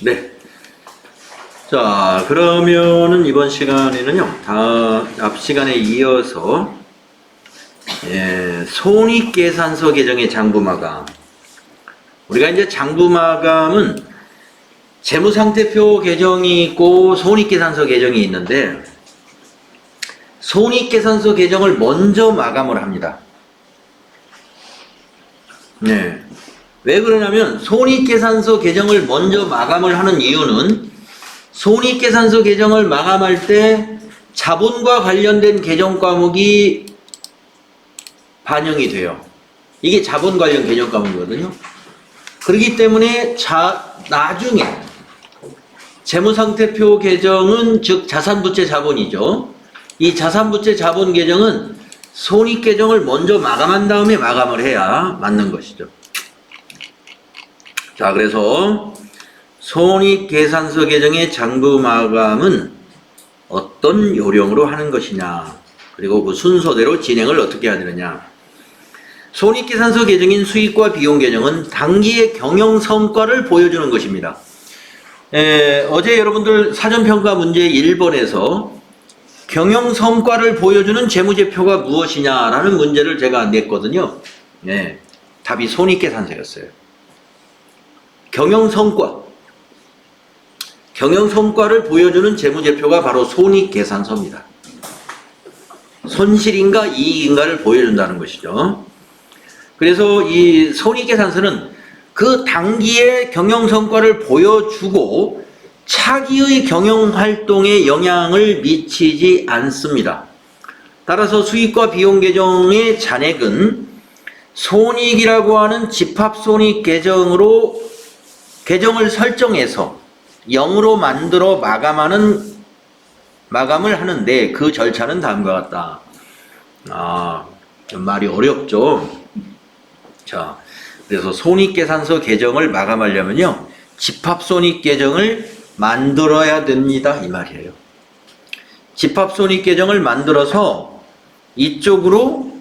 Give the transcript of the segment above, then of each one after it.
네. 자, 그러면은 이번 시간에는요, 앞 시간에 이어서, 손익계산서 계정의 장부마감. 우리가 이제 장부마감은 재무상태표 계정이 있고 손익계산서 계정이 있는데, 손익계산서 계정을 먼저 마감을 합니다. 네. 왜 그러냐면 손익계산서 계정을 먼저 마감을 하는 이유는 손익계산서 계정을 마감할 때 자본과 관련된 계정 과목이 반영이 돼요. 이게 자본 관련 계정 과목이거든요. 그렇기 때문에 나중에 재무상태표 계정은 즉 자산부채 자본이죠. 이 자산부채 자본 계정은 손익계정을 먼저 마감한 다음에 마감을 해야 맞는 것이죠. 자, 그래서 손익계산서 계정의 장부 마감은 어떤 요령으로 하는 것이냐, 그리고 그 순서대로 진행을 어떻게 해야 되느냐. 손익계산서 계정인 수익과 비용 계정은 당기의 경영 성과를 보여주는 것입니다. 어제 여러분들 사전평가 문제 1번에서 경영 성과를 보여주는 재무제표가 무엇이냐라는 문제를 제가 냈거든요. 답이 손익계산서였어요. 경영성과를 보여주는 재무제표가 바로 손익계산서입니다. 손실인가 이익인가를 보여준다는 것이죠. 그래서 이 손익계산서는 그 당기의 경영성과를 보여주고 차기의 경영활동에 영향을 미치지 않습니다. 따라서 수익과 비용 계정의 잔액은 손익이라고 하는 집합손익 계정을 설정해서 0으로 만들어 마감을 하는데 그 절차는 다음과 같다. 좀 말이 어렵죠. 자, 그래서 손익계산서 계정을 마감하려면요, 집합손익 계정을 만들어야 됩니다, 이 말이에요. 집합손익 계정을 만들어서 이쪽으로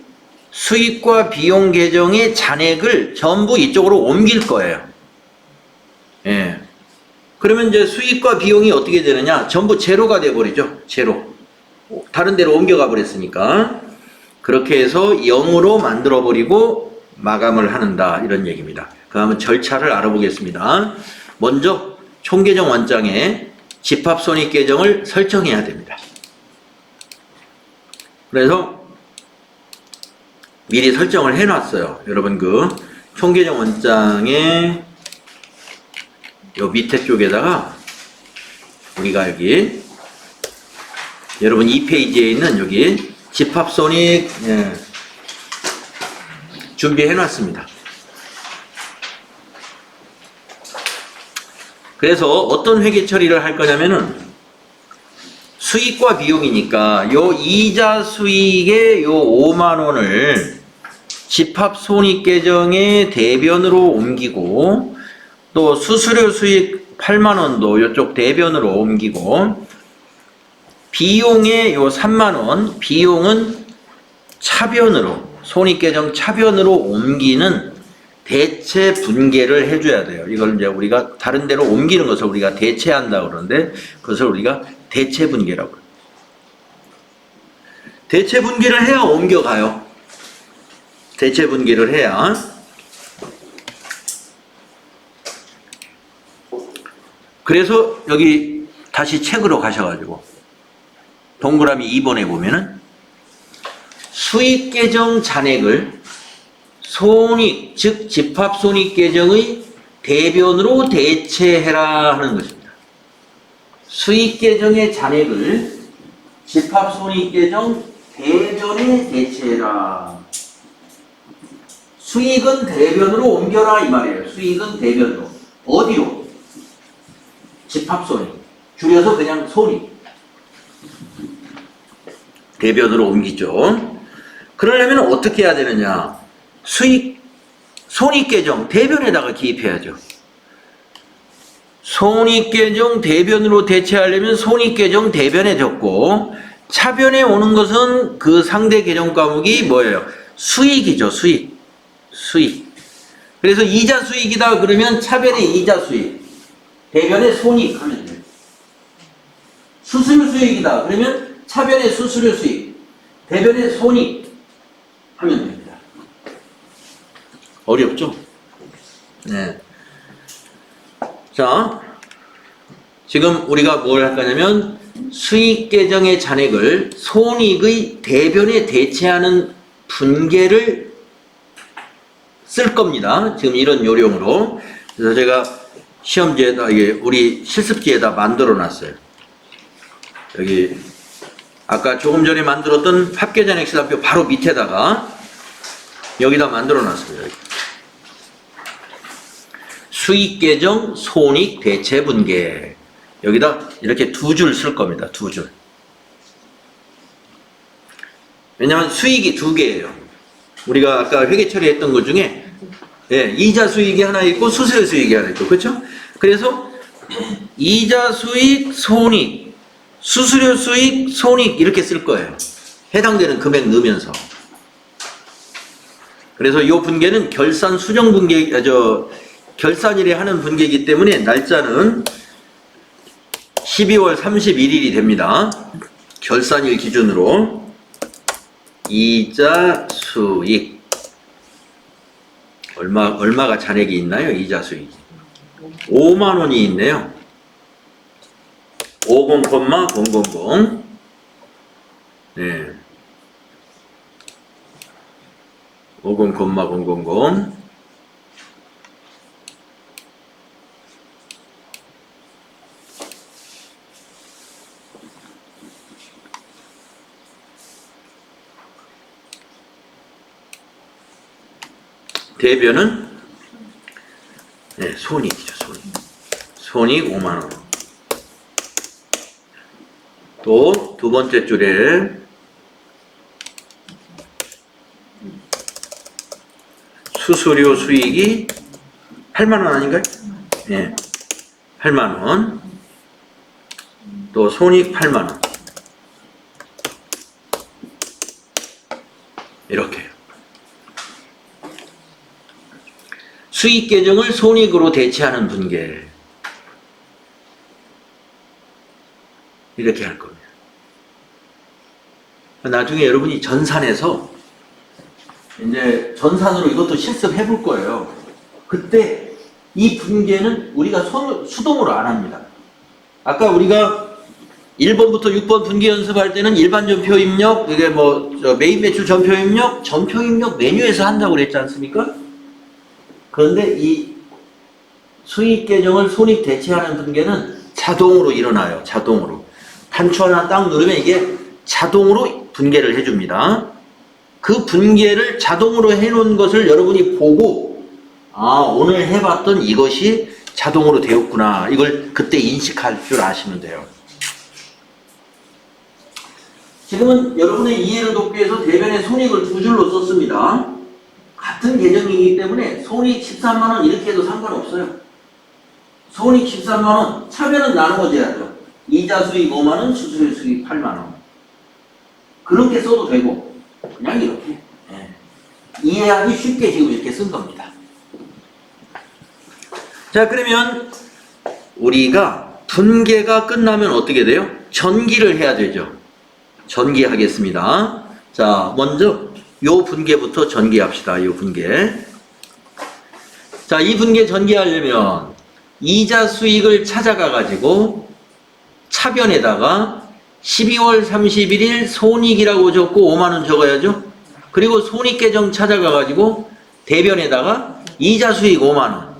수익과 비용 계정의 잔액을 전부 이쪽으로 옮길 거예요. 그러면 이제 수익과 비용이 어떻게 되느냐? 전부 제로가 돼버리죠. 제로. 다른 데로 옮겨가 버렸으니까. 그렇게 해서 0으로 만들어버리고 마감을 하는다. 이런 얘기입니다. 그 다음은 절차를 알아보겠습니다. 먼저 총계정 원장에 집합손익계정을 설정해야 됩니다. 그래서 미리 설정을 해놨어요. 여러분 그 총계정 원장에 요 밑에 쪽에다가 우리가 여기 여러분 2페이지에 있는 여기 집합손익 준비해 놨습니다. 그래서 어떤 회계 처리를 할 거냐면은 수익과 비용이니까 요 이자 수익의 요 5만원을 집합손익계정의 대변으로 옮기고 또 수수료 수익 8만원도 이쪽 대변으로 옮기고 비용의 요 3만원 비용은 차변으로 손익계정 차변으로 옮기는 대체 분계를 해줘야 돼요. 이걸 이제 우리가 다른 데로 옮기는 것을 우리가 대체한다 그러는데 그것을 우리가 대체 분계라고 해요. 대체 분계를 해야 옮겨가요. 대체 분계를 해야. 그래서 여기 다시 책으로 가셔가지고 동그라미 2번에 보면은 수익계정 잔액을 손익, 즉 집합손익계정의 대변으로 대체해라 하는 것입니다. 수익계정의 잔액을 집합손익계정 대변에 대체해라. 수익은 대변으로 옮겨라 이 말이에요. 수익은 대변으로. 어디로? 집합손익. 줄여서 그냥 손익. 대변으로 옮기죠. 그러려면 어떻게 해야 되느냐? 손익계정 대변에다가 기입해야죠. 손익계정 대변으로 대체하려면 손익계정 대변에 적고 차변에 오는 것은 그 상대 계정 과목이 뭐예요? 수익이죠. 수익. 그래서 이자 수익이다 그러면 차변에 이자 수익. 대변의 손익 하면 돼요. 수수료 수익이다. 그러면 차변의 수수료 수익, 대변의 손익 하면 됩니다. 어렵죠? 네. 자, 지금 우리가 뭘 할 거냐면 수익 계정의 잔액을 손익의 대변에 대체하는 분계를 쓸 겁니다. 지금 이런 요령으로. 그래서 제가 시험지에다, 이게 우리 실습지에다 만들어 놨어요. 여기 아까 조금 전에 만들었던 합계잔액 시사표 바로 밑에다가 여기다 만들어 놨습니다. 수익 계정 손익 대체 분계. 여기다 이렇게 두 줄 쓸 겁니다. 두 줄. 왜냐하면 수익이 두 개예요. 우리가 아까 회계 처리했던 것 중에 이자 수익이 하나 있고 수수료 수익이 하나 있고, 그렇죠? 그래서 이자 수익 손익, 수수료 수익 손익 이렇게 쓸 거예요. 해당되는 금액 넣으면서. 그래서 이 분계는 결산 수정 분계, 결산일에 하는 분계이기 때문에 날짜는 12월 31일이 됩니다. 결산일 기준으로. 이자 수익 얼마가 잔액이 있나요? 이자 수익 5만원이 있네요. 50,000 네. 50,000 대변은 손익이죠. 손익 5만원. 또 두 번째 줄에 수수료 수익이 8만원 아닌가요? 네. 8만원. 또 손익 8만원. 이렇게. 수익 계정을 손익으로 대체하는 분계. 이렇게 할 겁니다. 나중에 여러분이 전산에서 이제 전산으로 이것도 실습해 볼 거예요. 그때 이 분계는 우리가 수동으로 안 합니다. 아까 우리가 1번부터 6번 분계 연습할 때는 일반 전표 입력, 이게 메인 매출 전표 입력, 전표 입력 메뉴에서 한다고 그랬지 않습니까? 그런데 이 수익 계정을 손익 대체하는 분계는 자동으로 일어나요. 자동으로. 단추 하나 딱 누르면 이게 자동으로 분계를 해줍니다. 그 분계를 자동으로 해놓은 것을 여러분이 보고 오늘 해봤던 이것이 자동으로 되었구나. 이걸 그때 인식할 줄 아시면 돼요. 지금은 여러분의 이해를 돕기 위해서 대변의 손익을 두 줄로 썼습니다. 같은 계정이기 때문에 손익 13만원 이렇게 해도 상관없어요. 손익 13만원, 차변은 나누어져야죠. 이자 수익 5만원, 수수료 수익 8만원. 그렇게 써도 되고 그냥 이렇게 이해하기 쉽게 지금 이렇게 쓴 겁니다. 자, 그러면 우리가 분계가 끝나면 어떻게 돼요? 전기를 해야 되죠. 전기하겠습니다. 자, 먼저 요 분계부터 전기합시다. 요 분계. 자, 이 분계 전기하려면 이자 수익을 찾아가 가지고 차변에다가 12월 31일 손익이라고 적고 5만원 적어야죠. 그리고 손익 계정 찾아가 가지고 대변에다가 이자 수익 5만원.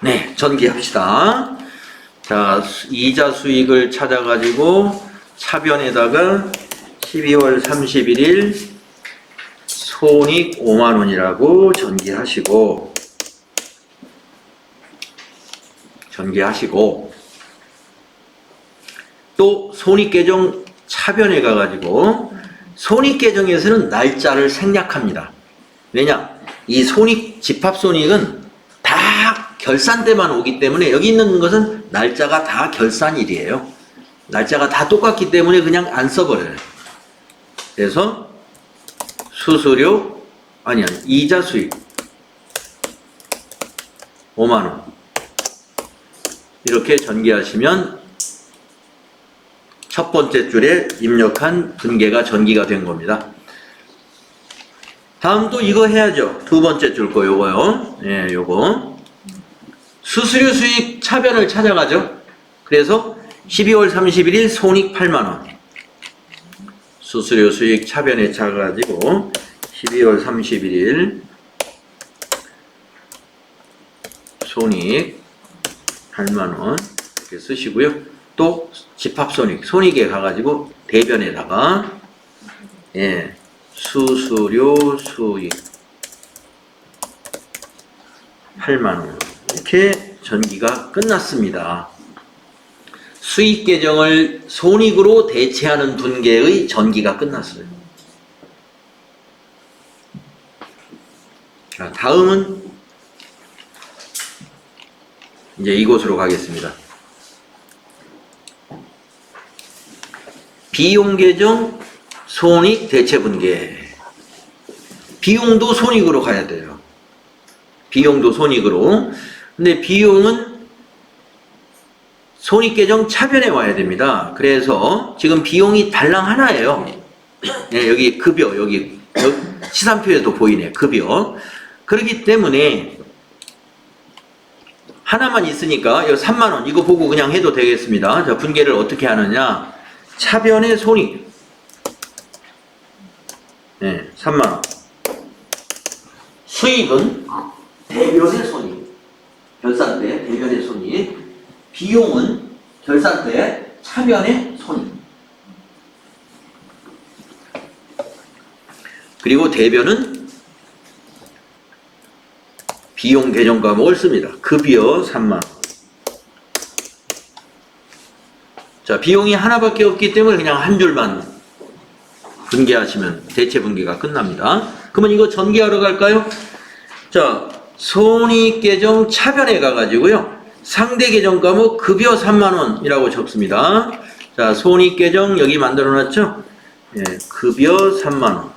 네, 전기합시다. 자, 이자 수익을 찾아 가지고 차변에다가 12월 31일 손익 5만원이라고 전기하시고 또 손익계정 차변에 가가지고 손익계정에서는 날짜를 생략합니다. 왜냐? 이 집합손익은 다 결산 때만 오기 때문에 여기 있는 것은 날짜가 다 결산일이에요. 날짜가 다 똑같기 때문에 그냥 안 써버려요. 그래서 수수료, 이자 수익 5만원. 이렇게 전개하시면 첫 번째 줄에 입력한 분계가 전기가 된 겁니다. 다음 또 이거 해야죠. 두 번째 줄 거 요거요. 예, 요거. 수수료 수익 차변을 찾아가죠. 그래서 12월 31일 손익 8만원. 수수료 수익 차변에 찾아가지고 12월 31일 손익 8만원 이렇게 쓰시고요. 또 집합손익, 손익에 가가지고 대변에다가 예, 수수료 수익 8만원 이렇게 전기가 끝났습니다. 수익 계정을 손익으로 대체하는 분계의 전기가 끝났어요. 자, 다음은 이제 이곳으로 가겠습니다. 비용 계정 손익 대체 분계. 비용도 손익으로 가야 돼요. 비용도 손익으로. 근데 비용은 손익 계정 차변에 와야 됩니다. 그래서 지금 비용이 달랑 하나예요. 네, 여기 급여, 여기 시산표에도 보이네. 급여. 그렇기 때문에 하나만 있으니까 여기 3만원 이거 보고 그냥 해도 되겠습니다. 자, 분계를 어떻게 하느냐. 차변의 손익. 네, 3만원. 수익은 대변의 손익. 결산 때 대변의 손익. 비용은 결산 때 차변의 손익. 그리고 대변은 비용 계정 과목을 씁니다. 급여 3만원. 자, 비용이 하나밖에 없기 때문에 그냥 한 줄만 분계하시면 대체 분계가 끝납니다. 그러면 이거 전개하러 갈까요? 자, 손익 계정 차변에 가가지고요. 상대 계정 과목 급여 3만원이라고 적습니다. 자, 손익 계정 여기 만들어 놨죠? 예, 급여 3만원.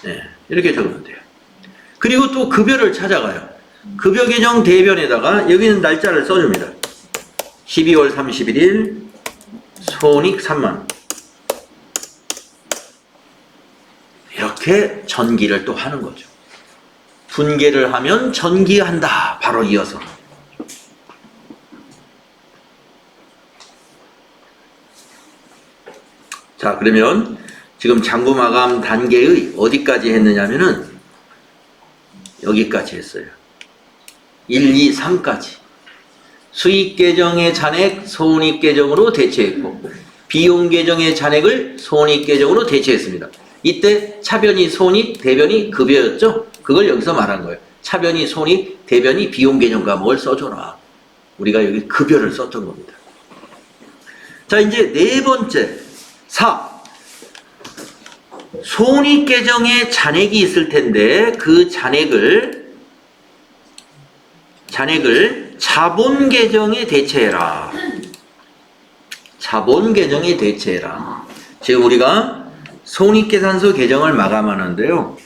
예, 이렇게 적으면 돼요. 그리고 또 급여를 찾아가요. 급여 계정 대변에다가 여기는 날짜를 써줍니다. 12월 31일 손익 3만원. 이렇게 전기를 또 하는 거죠. 분계를 하면 전기한다. 바로 이어서. 자, 그러면 지금 잔고 마감 단계의 어디까지 했느냐면은 여기까지 했어요. 1, 2, 3까지. 수익 계정의 잔액 손익 계정으로 대체했고 비용 계정의 잔액을 손익 계정으로 대체했습니다. 이때 차변이 손익, 대변이 급여였죠? 그걸 여기서 말한 거예요. 차변이 손익, 대변이 비용 계정 과목을 써줘라. 우리가 여기 급여를 썼던 겁니다. 자, 이제 네 번째 4. 손익 계정에 잔액이 있을 텐데 그 잔액을 자본 계정에 대체해라. 자본 계정에 대체해라. 지금 우리가 손익계산서 계정을 마감하는데요.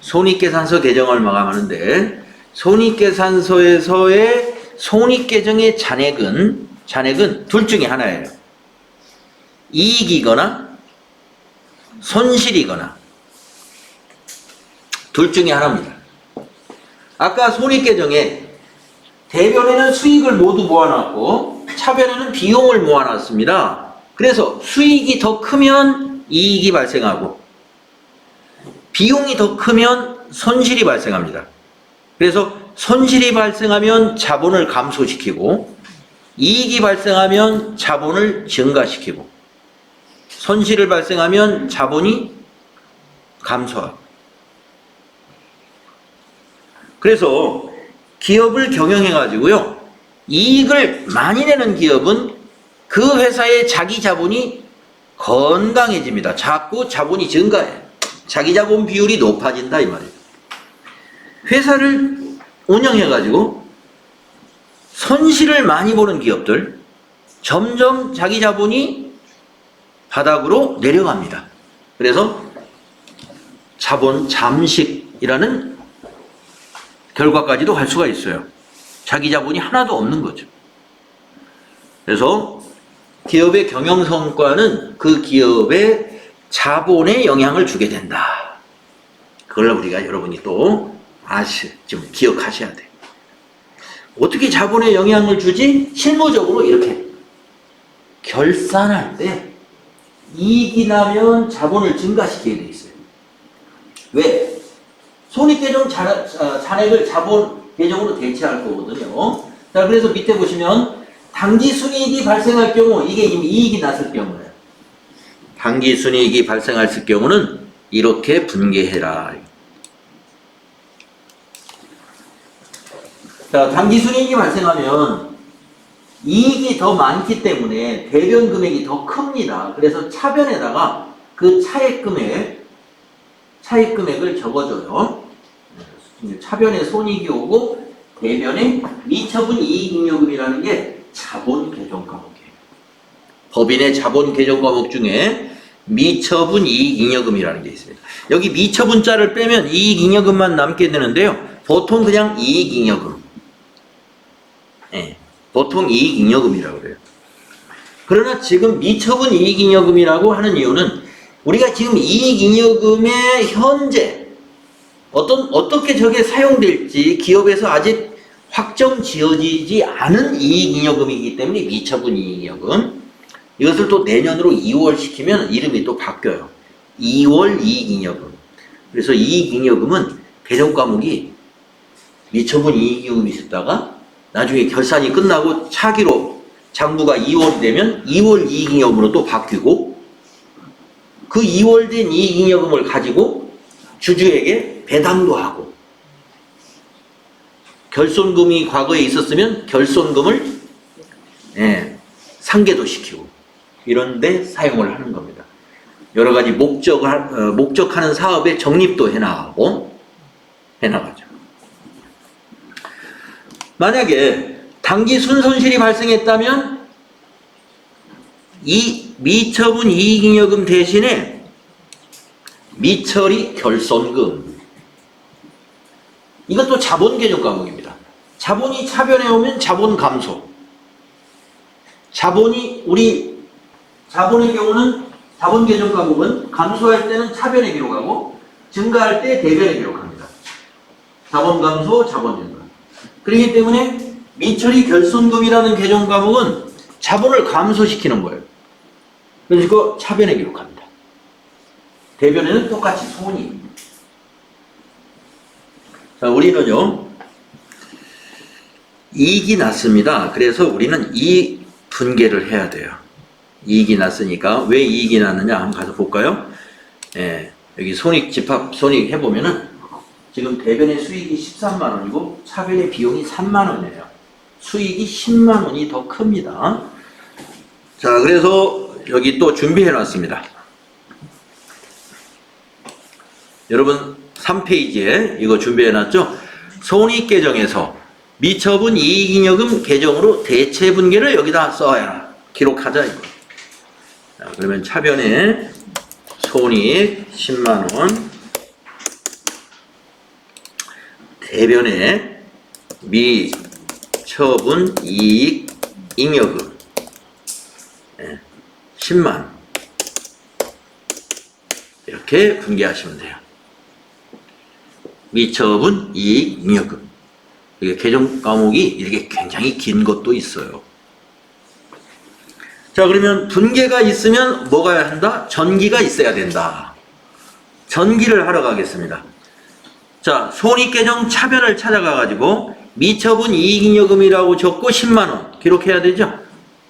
손익계산서 계정을 마감하는데 손익계산서에서의 손익계정의 잔액은 둘 중에 하나예요. 이익이거나 손실이거나 둘 중에 하나입니다. 아까 손익계정에 대변에는 수익을 모두 모아놨고 차변에는 비용을 모아놨습니다. 그래서 수익이 더 크면 이익이 발생하고 비용이 더 크면 손실이 발생합니다. 그래서 손실이 발생하면 자본을 감소시키고 이익이 발생하면 자본을 증가시키고 손실을 발생하면 자본이 감소하고 그래서 기업을 경영해가지고요. 이익을 많이 내는 기업은 그 회사의 자기 자본이 건강해집니다. 자꾸 자본이 증가해. 자기 자본 비율이 높아진다 이 말이에요. 회사를 운영해가지고 손실을 많이 보는 기업들 점점 자기 자본이 바닥으로 내려갑니다. 그래서 자본 잠식이라는 결과까지도 갈 수가 있어요. 자기 자본이 하나도 없는 거죠. 그래서 기업의 경영 성과는 그 기업의 자본에 영향을 주게 된다. 그걸 우리가 여러분이 또 좀 기억하셔야 돼요. 어떻게 자본에 영향을 주지? 실무적으로 이렇게 결산할 때 이익이 나면 자본을 증가시키게 돼 있어요. 왜? 손익계정 잔액을 자본 계정으로 대체할 거거든요. 자, 그래서 밑에 보시면 당기순이익이 발생할 경우, 이게 이미 이익이 났을 경우예요. 당기순이익이 발생했을 경우는 이렇게 분개해라. 자, 당기순이익이 발생하면 이익이 더 많기 때문에 대변 금액이 더 큽니다. 그래서 차변에다가 그 차액 금액을 적어줘요. 차변에 손익이 오고 대변에 미처분 이익잉여금이라는 게 자본 개정 과목이에요. 법인의 자본 개정 과목 중에 미처분 이익잉여금이라는 게 있습니다. 여기 미처분자를 빼면 이익잉여금만 남게 되는데요. 보통 그냥 이익잉여금. 네, 보통 이익잉여금이라고 그래요. 그러나 지금 미처분 이익잉여금이라고 하는 이유는 우리가 지금 이익잉여금의 현재 어떻게 저게 사용될지 기업에서 아직 확정 지어지지 않은 이익잉여금이기 때문에 미처분 이익잉여금. 이것을 또 내년으로 2월 시키면 이름이 또 바뀌어요. 2월 이익잉여금. 그래서 이익잉여금은 개정 과목이 미처분 이익잉여금이 있었다가 나중에 결산이 끝나고 차기로 장부가 2월이 되면 2월 이익잉여금으로 또 바뀌고 그 2월 된 이익잉여금을 가지고 주주에게 배당도 하고 결손금이 과거에 있었으면 결손금을 상계도 시키고 이런 데 사용을 하는 겁니다. 여러 가지 목적하는 사업에 적립도 해나가죠. 만약에 당기 순손실이 발생했다면 이 미처분 이익잉여금 대신에 미처리 결손금, 이것도 자본 개정 과목입니다. 자본이 차변에 오면 자본 감소. 자본의 경우는 자본 개정 과목은 감소할 때는 차변에 기록하고 증가할 때 대변에 기록합니다. 자본 감소, 자본 증가. 그렇기 때문에 미처리 결손금이라는 개정 과목은 자본을 감소시키는 거예요. 그래서 차변에 기록합니다. 대변에는 똑같이 손익. 자, 우리는요, 이익이 났습니다. 그래서 우리는 이 분개를 해야 돼요. 이익이 났으니까 왜 이익이 났느냐 한번 가서 볼까요? 여기 집합 손익 해보면은 지금 대변의 수익이 13만 원이고 차변의 비용이 3만 원이에요. 수익이 10만 원이 더 큽니다. 자, 그래서 여기 또 준비해 놨습니다. 여러분 3페이지에 이거 준비해 놨죠? 손익계정에서 미처분 이익잉여금 계정으로 대체 분개를 여기다 써야 기록하자 이거. 자, 그러면 차변에 손익 10만 원, 대변에 미처분 이익잉여금 10만 이렇게 분개하시면 돼요. 미처분 이익잉여금. 이게 개정 과목이 이렇게 굉장히 긴 것도 있어요. 자, 그러면 분개가 있으면 뭐가 한다? 전기가 있어야 된다. 전기를 하러 가겠습니다. 자, 손익계정 차변을 찾아가가지고 미처분 이익잉여금이라고 적고 10만원 기록해야 되죠?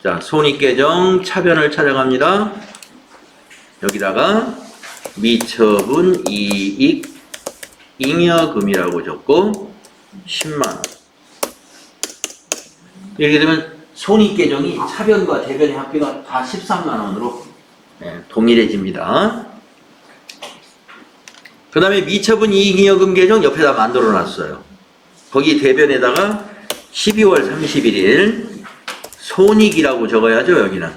자, 손익계정 차변을 찾아갑니다. 여기다가 미처분 이익잉여금이라고 적고 10만원. 이렇게 되면 손익계정이 차변과 대변의 합계가 다 13만원으로 동일해집니다. 그 다음에 미처분 이익잉여금 계정 옆에다 만들어 놨어요. 거기 대변에다가 12월 31일 손익이라고 적어야죠. 여기는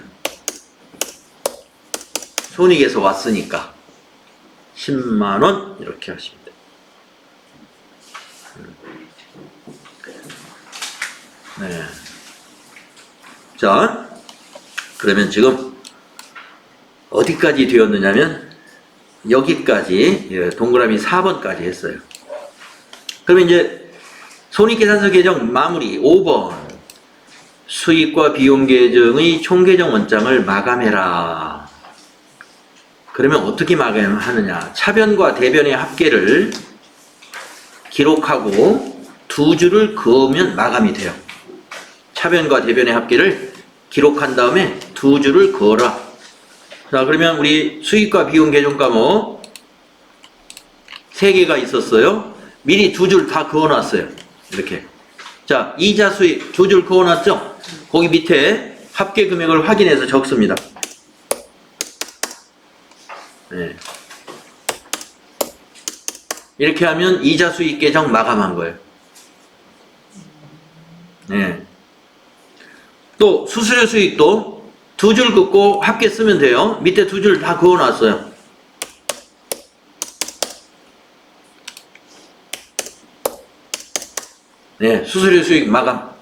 손익에서 왔으니까 10만원 이렇게 하십니다. 네. 자, 그러면 지금 어디까지 되었느냐면 여기까지, 예, 동그라미 4번까지 했어요. 그러면 이제 손익계산서 개정 마무리 5번 수익과 비용 계정의 총계정 원장을 마감해라. 그러면 어떻게 마감하느냐? 차변과 대변의 합계를 기록하고 두 줄을 그으면 마감이 돼요. 차변과 대변의 합계를 기록한 다음에 두 줄을 그어라. 자, 그러면 우리 수익과 비용 계정 과목 3개가 있었어요. 미리 두 줄 다 그어놨어요. 이렇게. 자, 이자 수익 두 줄 그어놨죠? 거기 밑에 합계 금액을 확인해서 적습니다. 네. 이렇게 하면 이자 수익 계정 마감한 거예요. 네. 또 수수료 수익도 두 줄 긋고 합계 쓰면 돼요. 밑에 두 줄 다 그어놨어요. 네, 수수료 수익 마감.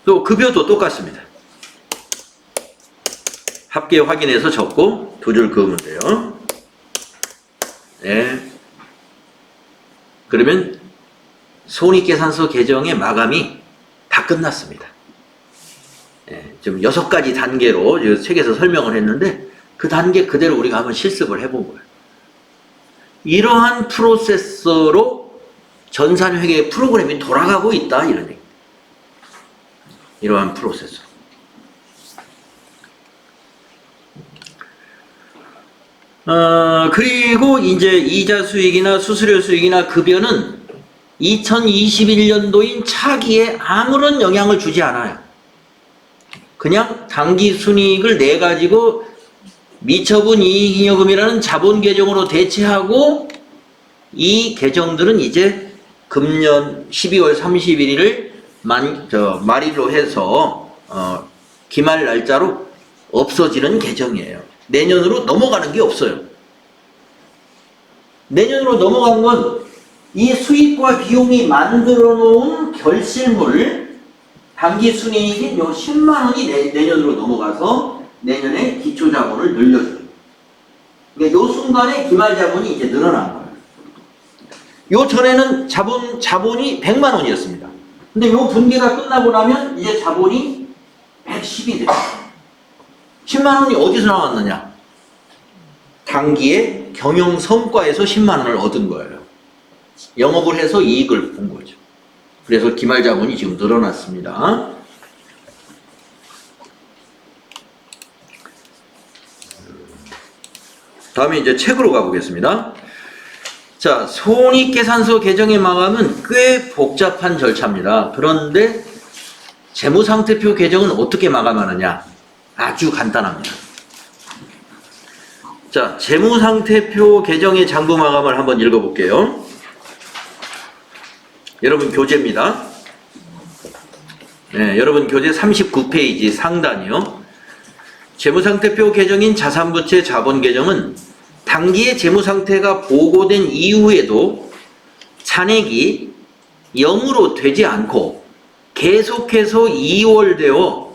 또 급여도 똑같습니다. 합계 확인해서 적고 두 줄 그으면 돼요. 네. 그러면 손익계산서 개정의 마감이 다 끝났습니다. 네, 지금 6가지 단계로 책에서 설명을 했는데 그 단계 그대로 우리가 한번 실습을 해본 거예요. 이러한 프로세서로 전산회계 프로그램이 돌아가고 있다, 이런 얘기. 이러한 프로세서. 그리고 이제 이자 수익이나 수수료 수익이나 급여는 2021년도인 차기에 아무런 영향을 주지 않아요. 그냥 당기 순이익을 내 가지고 미처분 이익잉여금이라는 자본 계정으로 대체하고 이 계정들은 이제 금년 12월 31일을 말일로 해서 기말 날짜로 없어지는 계정이에요. 내년으로 넘어가는 게 없어요. 내년으로 넘어가는 건 이 수익과 비용이 만들어 놓은 결실물 당기순이익인 요 10만 원이 내년으로 넘어가서 내년에 기초자본을 늘려줘요. 그러니까 요 순간에 기말자본이 이제 늘어난 거예요. 요 전에는 자본이 100만 원이었습니다. 근데 요 분기가 끝나고 나면 이제 자본이 110이 돼요. 10만 원이 어디서 나왔느냐? 당기의 경영 성과에서 10만 원을 얻은 거예요. 영업을 해서 이익을 본 거죠. 그래서 기말자본이 지금 늘어났습니다. 다음에 이제 책으로 가보겠습니다. 자, 손익계산서 개정의 마감은 꽤 복잡한 절차입니다. 그런데 재무상태표 개정은 어떻게 마감하느냐? 아주 간단합니다. 자, 재무상태표 개정의 장부 마감을 한번 읽어볼게요. 여러분 교재입니다. 네, 여러분 교재 39페이지 상단이요. 재무상태표 개정인 자산부채 자본 개정은 당기의 재무상태가 보고된 이후에도 잔액이 0으로 되지 않고 계속해서 2월되어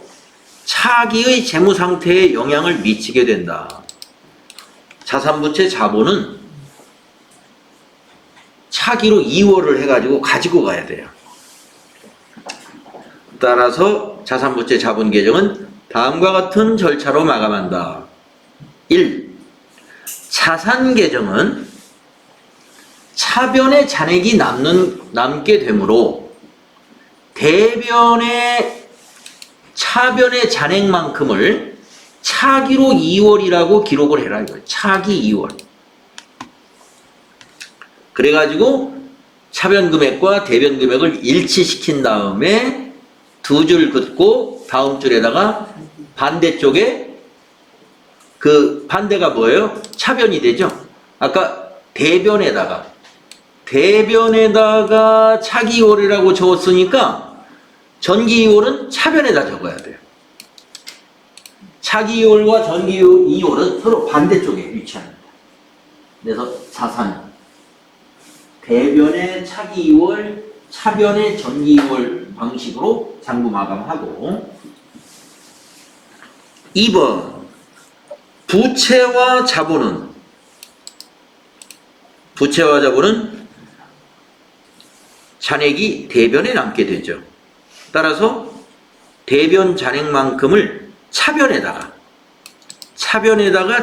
차기의 재무상태에 영향을 미치게 된다. 자산부채 자본은 차기로 2월을 해가지고 가지고 가야 돼요. 따라서 자산부채 자본 개정은 다음과 같은 절차로 마감한다. 1. 자산 개정은 차변의 잔액이 남게 되므로 대변의 차변의 잔액만큼을 차기로 2월이라고 기록을 해라 이거예요. 차기 2월. 그래가지고 차변 금액과 대변 금액을 일치시킨 다음에 두 줄 긋고 다음 줄에다가 반대쪽에 그 반대가 뭐예요? 차변이 되죠? 아까 대변에다가 차기 2월이라고 적었으니까 전기 2월은 차변에다 적어야 돼요. 차기 2월과 전기 2월은 서로 반대쪽에 위치합니다. 그래서 자산 대변의 차기 2월, 차변의 전기 2월 방식으로 장부 마감하고 2번 부채와 자본은 잔액이 대변에 남게 되죠. 따라서 대변 잔액만큼을 차변에다가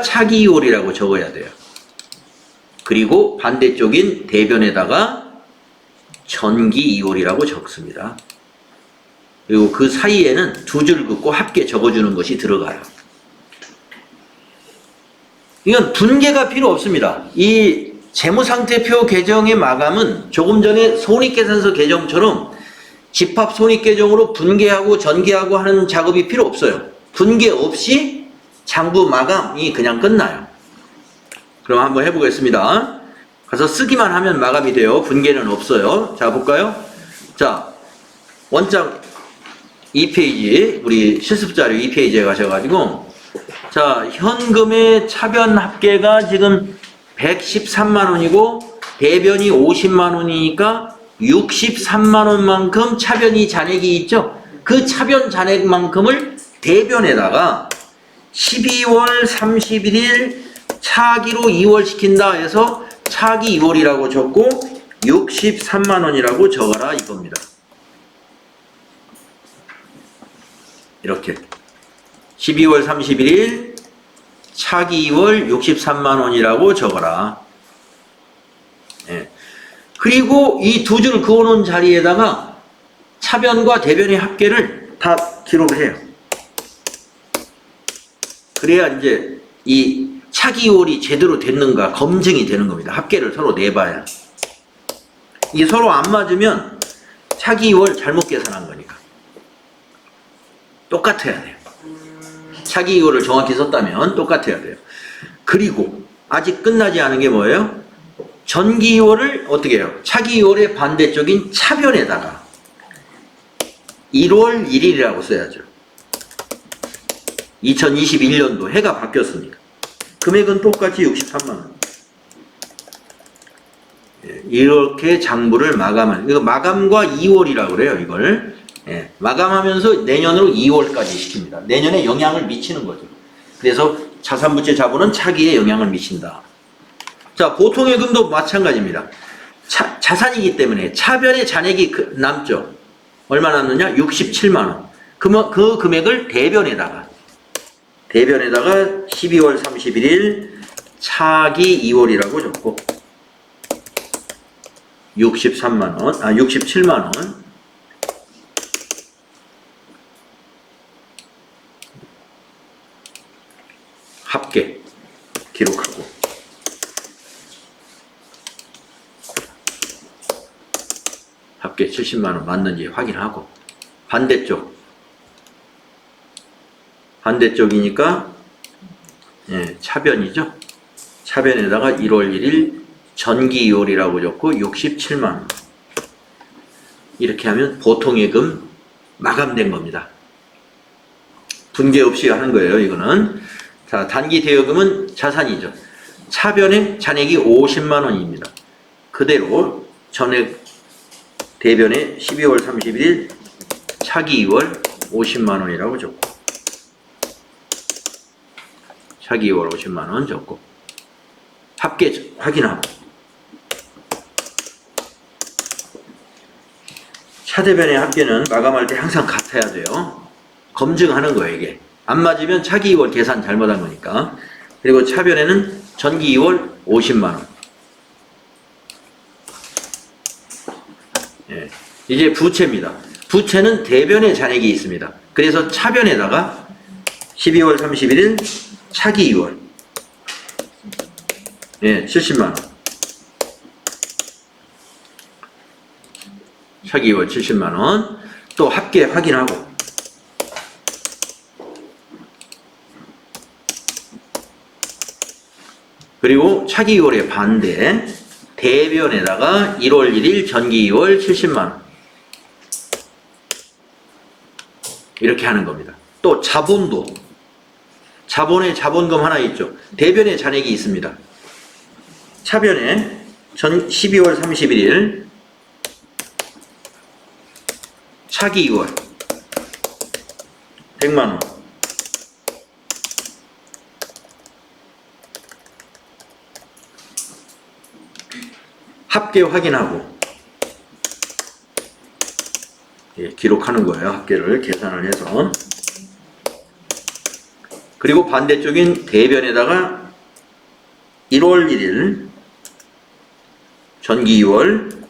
차기 2월이라고 적어야 돼요. 그리고 반대쪽인 대변에다가 전기 2월이라고 적습니다. 그리고 그 사이에는 두 줄 긋고 합계 적어주는 것이 들어가요. 이건 분계가 필요 없습니다. 이 재무상태표 개정의 마감은 조금 전에 손익계산서 개정처럼 집합 손익계정으로 분계하고 전개하고 하는 작업이 필요 없어요. 분계 없이 장부 마감이 그냥 끝나요. 그럼 한번 해보겠습니다. 가서 쓰기만 하면 마감이 돼요. 분계는 없어요. 자, 볼까요? 자, 원장 2페이지, 우리 실습자료 2페이지에 가셔가지고, 자, 현금의 차변 합계가 지금 113만원이고, 대변이 50만원이니까 63만원만큼 차변이 잔액이 있죠? 그 차변 잔액만큼을 대변에다가 12월 31일 차기로 2월 시킨다 해서 차기 2월이라고 적고 63만원이라고 적어라 이겁니다. 이렇게 12월 31일 차기 2월 63만원이라고 적어라. 예. 그리고 이 두 줄 그어놓은 자리에다가 차변과 대변의 합계를 다 기록을 해요. 그래야 이제 이 차기 2월이 제대로 됐는가 검증이 되는 겁니다. 합계를 서로 내봐야. 이게 서로 안 맞으면 차기 2월 잘못 계산한 거니까. 똑같아야 돼요. 차기 2월을 정확히 썼다면 똑같아야 돼요. 그리고 아직 끝나지 않은 게 뭐예요? 전기 2월을 어떻게 해요? 차기 2월의 반대쪽인 차변에다가 1월 1일이라고 써야죠. 2021년도 해가 바뀌었으니까. 금액은 똑같이 63만원. 예, 이렇게 장부를 마감하는, 이거 마감과 2월이라고 그래요, 이걸. 예, 마감하면서 내년으로 2월까지 시킵니다. 내년에 영향을 미치는 거죠. 그래서 자산부채 자본은 차기에 영향을 미친다. 자, 보통예금도 마찬가지입니다. 자산이기 때문에 차변의 잔액이 남죠. 얼마 남느냐? 67만원. 그 금액을 대변에다가 12월 31일 차기 2월이라고 적고 67만원 합계 기록하고 합계 70만원 맞는지 확인하고 반대쪽이니까 예, 차변이죠. 차변에다가 1월 1일 전기 2월이라고 적고 67만원 이렇게 하면 보통예금 마감된 겁니다. 분계 없이 하는 거예요. 이거는. 자, 단기 대여금은 자산이죠. 차변의 잔액이 50만원입니다. 그대로 전액 대변에 12월 31일 차기 2월 50만원이라고 적고 차기 2월 50만원 적고 합계 확인하고 차대변의 합계는 마감할 때 항상 같아야 돼요. 검증하는 거예요. 이게 안 맞으면 차기 2월 계산 잘못한 거니까. 그리고 차변에는 전기 2월 50만원. 예, 이제 부채입니다. 부채는 대변의 잔액이 있습니다. 그래서 차변에다가 12월 31일 차기 2월 예, 70만원 차기 2월 70만원 또 합계 확인하고 그리고 차기 2월의 반대 대변에다가 1월 1일 전기 2월 70만원 이렇게 하는 겁니다. 또 자본도 자본에 자본금 하나 있죠. 대변에 잔액이 있습니다. 차변에 12월 31일 차기 2월 100만원. 합계 확인하고, 예, 기록하는 거예요. 합계를 계산을 해서. 그리고 반대쪽인 대변에다가 1월 1일 전기 2월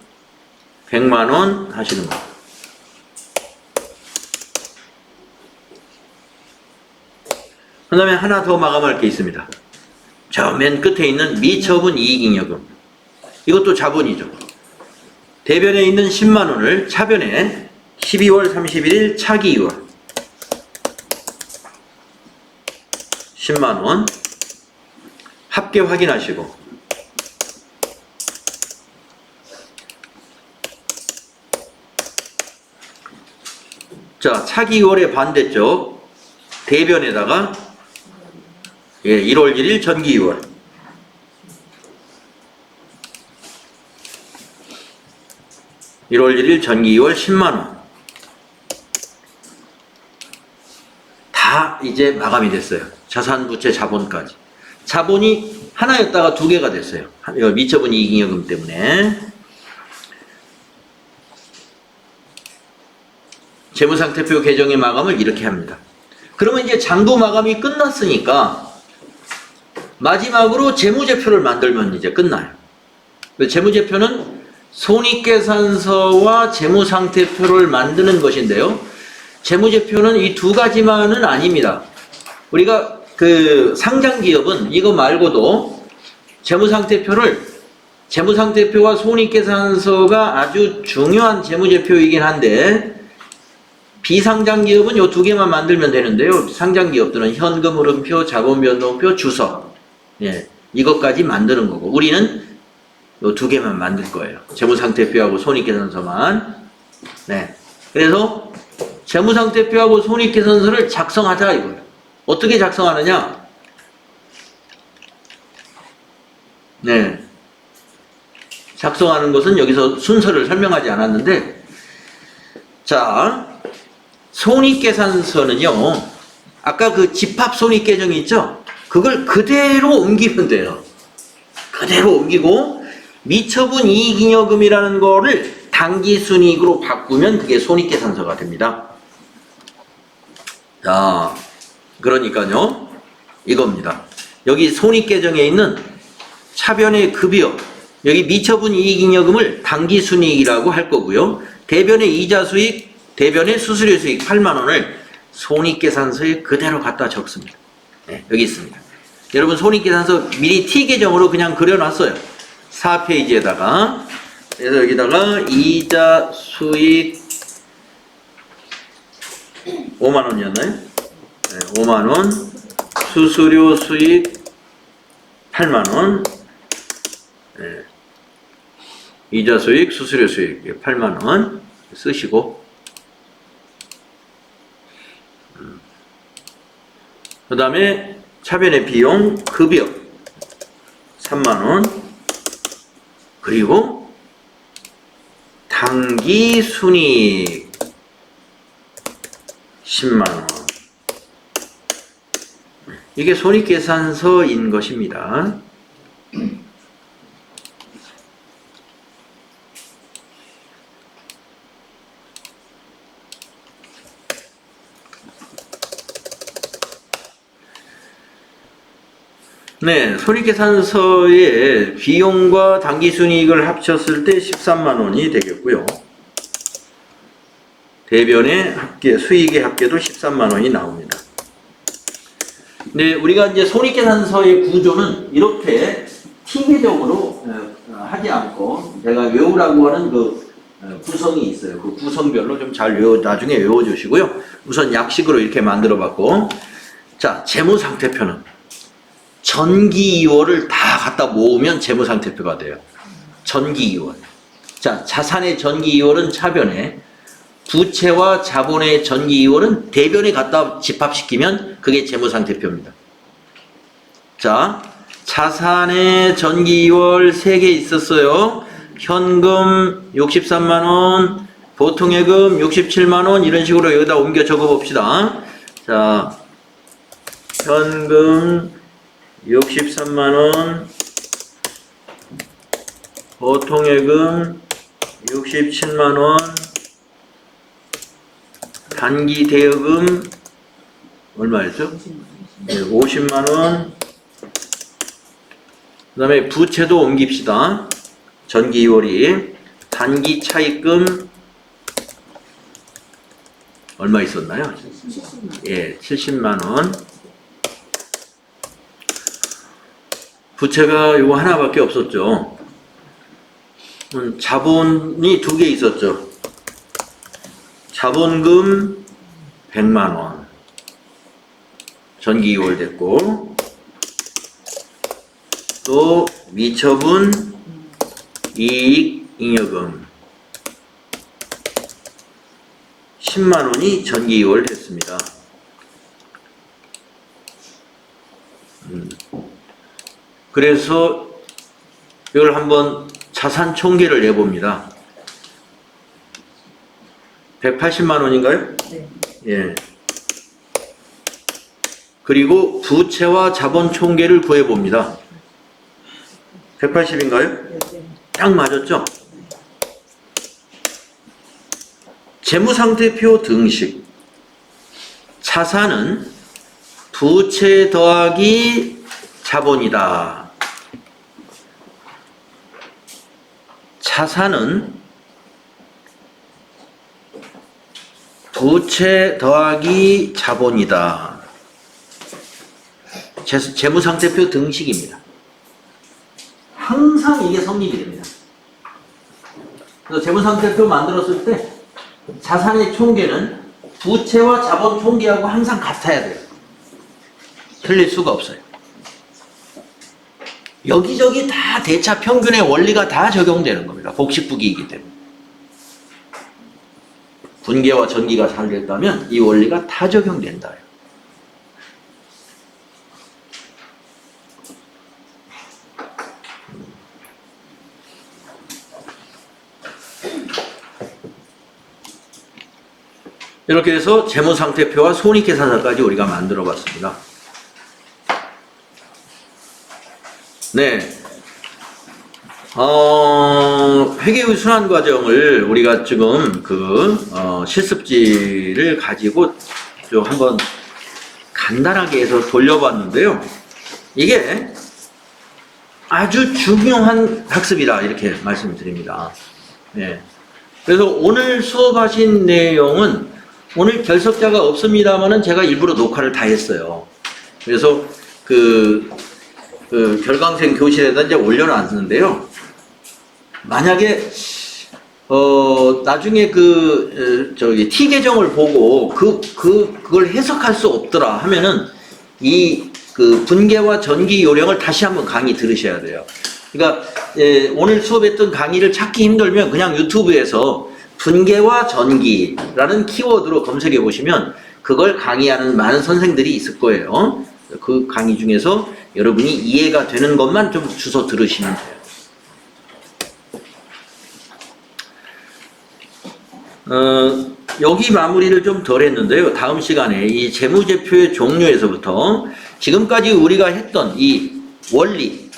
100만원 하시는 거예요. 그 다음에 하나 더 마감할 게 있습니다. 저 맨 끝에 있는 미처분 이익잉여금. 이것도 자본이죠. 대변에 있는 10만원을 차변에 12월 31일 차기 2월 10만원 합계 확인하시고, 자, 차기 2월의 반대쪽 대변에다가, 예, 1월 1일 전기 2월 1월 1일 전기 2월 10만원 다 이제 마감이 됐어요. 자산부채 자본까지. 자본이 하나였다가 두 개가 됐어요. 미처분 이익잉여금 때문에. 재무상태표 개정의 마감을 이렇게 합니다. 그러면 이제 장부 마감이 끝났으니까 마지막으로 재무제표를 만들면 이제 끝나요. 재무제표는 손익계산서와 재무상태표를 만드는 것인데요. 재무제표는 이 두 가지만은 아닙니다. 우리가 그 상장기업은 이거 말고도 재무상태표와 손익계산서가 아주 중요한 재무제표이긴 한데, 비상장기업은 이 두 개만 만들면 되는데요. 상장기업들은 현금 흐름표, 자본변동표, 주석, 예, 이것까지 만드는 거고, 우리는 이 두 개만 만들 거예요. 재무상태표하고 손익계산서만. 네. 그래서 재무상태표하고 손익계산서를 작성하자 이거예요. 어떻게 작성하느냐? 네. 작성하는 것은 여기서 순서를 설명하지 않았는데, 자, 손익계산서는요, 아까 그 집합 손익계정이 있죠? 그걸 그대로 옮기면 돼요. 그대로 옮기고, 미처분 이익잉여금이라는 거를 당기순이익으로 바꾸면 그게 손익계산서가 됩니다. 자, 그러니까요, 이겁니다. 여기 손익계정에 있는 차변의 급여, 여기 미처분 이익잉여금을 당기순이익이라고 할 거고요. 대변의 이자수익, 대변의 수수료수익 8만원을 손익계산서에 그대로 갖다 적습니다. 네, 여기 있습니다. 여러분 손익계산서 미리 T계정으로 그냥 그려놨어요. 4페이지에다가. 그래서 여기다가 이자 수익 5만원이었나요? 네, 5만원, 수수료 수익 8만원, 네, 이자 수익, 수수료 수익 8만원 쓰시고, 그 다음에 차변의 비용, 급여 3만원, 그리고 당기순이익 10만원. 이게 손익계산서인 것입니다. 네, 손익계산서의 비용과 당기순이익을 합쳤을 때 13만원이 되겠고요. 대변의 합계, 수익의 합계도 13만원이 나옵니다. 네, 우리가 이제 손익계산서의 구조는 이렇게 T계정으로 하지 않고, 제가 외우라고 하는 그 구성이 있어요. 그 구성별로 좀 잘 나중에 외워주시고요. 우선 약식으로 이렇게 만들어 봤고, 자, 재무상태표는 전기 2월을 다 갖다 모으면 재무상태표가 돼요. 전기 2월. 자, 자산의 전기 2월은 차변에, 부채와 자본의 전기 2월은 대변에 갖다 집합시키면 그게 재무상태표입니다. 자, 자산의 전기 2월 3개 있었어요. 현금 63만원, 보통예금 67만원 이런 식으로 여기다 옮겨 적어 봅시다. 자, 현금 63만원, 보통예금 67만원, 단기 대여금 얼마였죠? 네, 50만원. 그 다음에 부채도 옮깁시다. 전기 2월이. 단기 차입금 얼마 있었나요? 예, 70만원. 부채가 요거 하나밖에 없었죠. 자본이 2개 있었죠. 자본금 100만원. 전기 2월 됐고, 또 미처분 이익 잉여금 10만원이 전기 2월 했습니다. 그래서 이걸 한번 자산 총계를 내봅니다. 180만원인가요? 네. 예. 그리고 부채와 자본 총계를 구해봅니다. 180인가요? 딱 맞았죠? 재무상태표 등식. 자산은 부채 더하기 자본이다. 자산은 부채 더하기 자본이다. 재무상태표 등식입니다. 항상 이게 성립이 됩니다. 그래서 재무상태표 만들었을 때 자산의 총계는 부채와 자본 총계하고 항상 같아야 돼요. 틀릴 수가 없어요. 여기저기 다 대차 평균의 원리가 다 적용되는 겁니다. 복식부기이기 때문에. 분계와 전기가 잘 됐다면 이 원리가 다 적용된다. 이렇게 해서 재무상태표와 손익계산서까지 우리가 만들어 봤습니다. 네. 회계의 순환 과정을 우리가 지금 실습지를 가지고 좀 한번 간단하게 해서 돌려봤는데요. 이게 아주 중요한 학습이다. 이렇게 말씀드립니다. 네. 그래서 오늘 수업하신 내용은 오늘 결석자가 없습니다만은 제가 일부러 녹화를 다 했어요. 그래서 결강생 교실에다 이제 올려놨는데요. 만약에 나중에 T 계정을 보고 그걸 해석할 수 없더라 하면은 분계와 전기 요령을 다시 한번 강의 들으셔야 돼요. 그러니까 오늘 수업했던 강의를 찾기 힘들면 그냥 유튜브에서 분계와 전기라는 키워드로 검색해 보시면 그걸 강의하는 많은 선생들이 있을 거예요. 그 강의 중에서 여러분이 이해가 되는 것만 좀 주워 들으시면 돼요. 여기 마무리를 좀 덜 했는데요. 다음 시간에 이 재무제표의 종류에서부터 지금까지 우리가 했던 이 원리,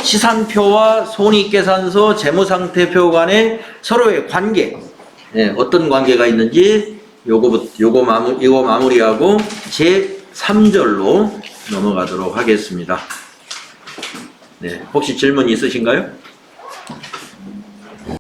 시산표와 손익계산서, 재무상태표 간의 서로의 관계, 어떤 관계가 있는지 요거 마무리하고 제 3절로 넘어가도록 하겠습니다. 네, 혹시 질문 있으신가요?